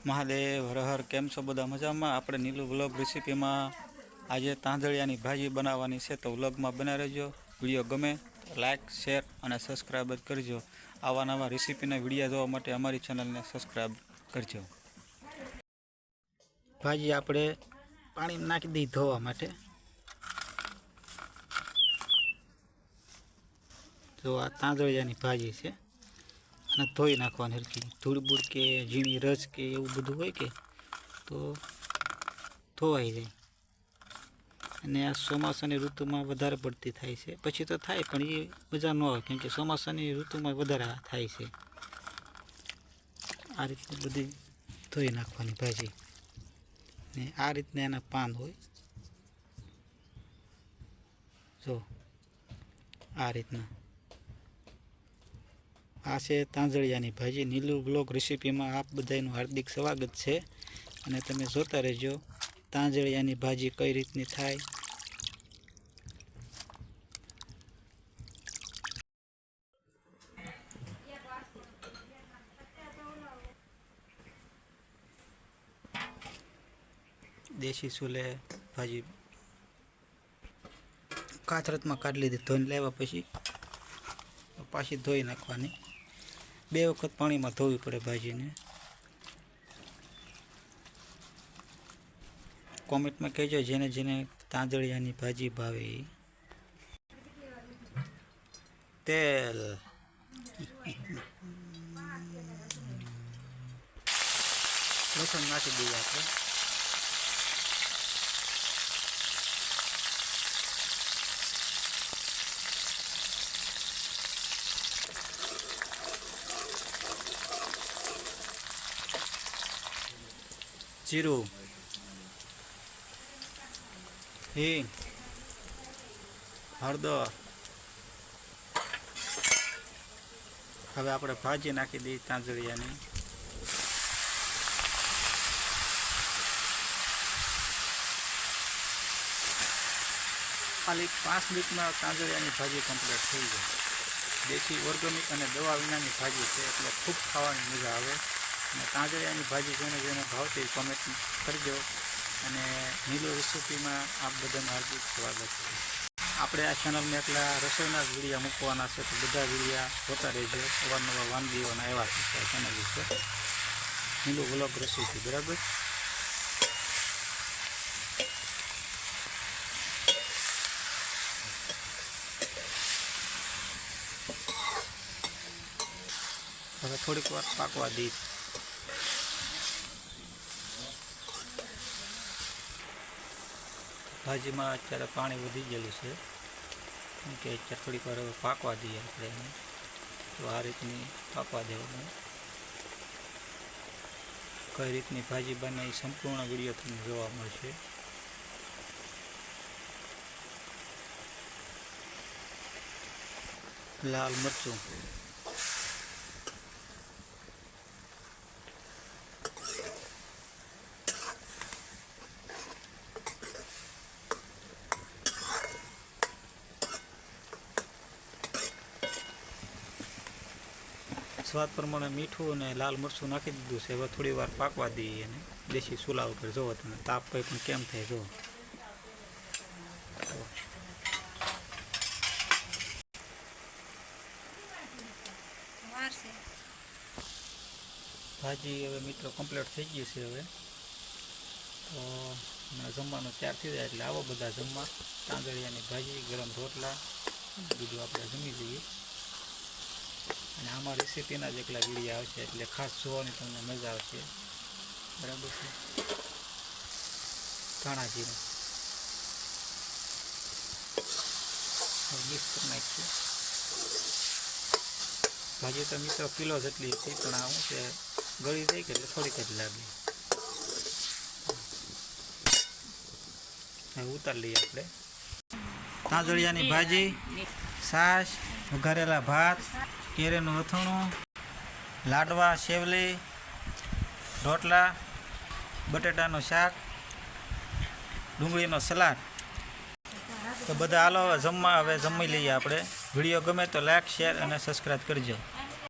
મહાદેવ હર હર. કેમ છો બધા? મજામાં? આપણે નીલુ વ્લોગ રેસીપીમાં આજે તાંદળિયાની ભાજી બનાવવાની છે, તો વ્લોગમાં બના રહેજો. વિડીયો ગમે લાઇક, શેર અને સબસ્ક્રાઈબ કરજો. આવા નવા રેસીપીના વિડીયો જોવા માટે અમારી ચેનલને સબસ્ક્રાઈબ કરજો. ભાજી આપણે પાણી નાખી દઈ ધોવા માટે. જો આ તાંદળિયાની ભાજી છે અને ધોઈ નાખવાની હરખી. ધૂળ બૂળ કે ઝીણી રસ કે એવું બધું હોય કે તો ધોવાઈ જાય. અને આ ચોમાસાની ઋતુમાં વધારે પડતી થાય છે. પછી તો થાય પણ એ મજા ન આવે, કેમ કે ચોમાસાની ઋતુમાં વધારે થાય છે. આ રીતે બધી ધોઈ નાખવાની ભાજી. ને આ રીતના એના પાન હોય, જો આ રીતના. આ છે તાંદળિયાની ભાજી. નીલુ વ્લોગ રેસીપીમાં આપ બધાનું હાર્દિક સ્વાગત છે. અને તમે જોતા રહેજો તાંદળિયાની ભાજી કઈ રીતની થાય. દેશી ચૂલે ભાજી કાથરતમાં કાઢી લીધી. ધોઈને લાવ્યા પછી પાછી ધોઈ નાખવાની. 2 વખત પાણીમાં ધોવી પડે ભાજીને. કોમેન્ટમાં કહેજો જેને જેને તાંદળિયાની ભાજી ભાવે. તેલ લસણ નાખી દઈએ આપણે. જીરું, હિંગ, હળદર. હવે આપણે ભાજી નાખી દઈએ તાંદળિયાની. ખાલી 5 મિનિટમાં તાંદળિયાની ભાજી કમ્પ્લીટ થઈ જાય. દેશી ઓર્ગેનિક અને દવા વિનાની ભાજી છે, એટલે ખૂબ ખાવાની મજા આવે. અને તાંદળિયાની ભાજી જેને જેને ભાવતી કોમેન્ટ કરજો. અને નીલુ રેસીપીમાં આપ બધાનું હાર્દિક સ્વાગત છે. આપણે આ ચેનલને એટલા રસોઈના જ વિડીયા મૂકવાના છે, તો બધા વિડીયા જોતા રહેજો. અવારનવાર વાનગીઓના એવા છે આ ચેનલ વિશે. નીલુ વ્લોગ રેસીપી, બરાબર. હવે થોડીક વાર પાકવા દઈ. ભાજીમાં અત્યારે પાણી વધી ગયેલું છે, કેમ કે અત્યારે થોડીક વાર હવે પાકવા દઈએ આપણે એને. તો આ રીતની પાકવા દેવાનું. કઈ રીતની ભાજી બને એ સંપૂર્ણ વિડીયો તમને જોવા મળશે. લાલ મરચું, સ્વાદ પ્રમાણે મીઠું અને લાલ મરચું નાખી દીધું છે. હવે થોડી વાર પાકવા દઈએ એને દેશી ચૂલા ઉપર. જોવો તમે તાપ ભાઈ પણ કેમ થાય. જો ભાજી હવે મિત્રો કમ્પ્લીટ થઈ ગઈ છે. હવે તો જમવાનું તૈયાર થઈ જાય એટલે આવો બધા જમવા. તાંદળિયાની ભાજી, ગરમ રોટલા બધું આપણે જમી લઈએ. અને આમાં રેસીપીના જ એકલા વિડીયો આવશે, એટલે ખાસ જોવાની તમને મજા આવશે, બરાબર છે. ધાણા જીરું મિક્સ કરી નાખીશું. ભાજી તો મિત્રો કિલો જેટલી હતી, પણ આ શું છે ગળી જાય કે એટલે થોડીક જ લાગે. હવે ઉતારી લઈએ આપણે. તાંદળિયાની ભાજી, છાશ, વઘારેલા ભાત, કેરીનું અથાણું, લાડવા, સેવલી, રોટલા, બટેટાનું શાક, ડુંગળીનો સલાડ. તો બધા હાલો હવે જમવા. હવે જમી લઈએ આપણે. વિડીયો ગમે તો લાઈક, શેર અને સબસ્ક્રાઈબ કરજો.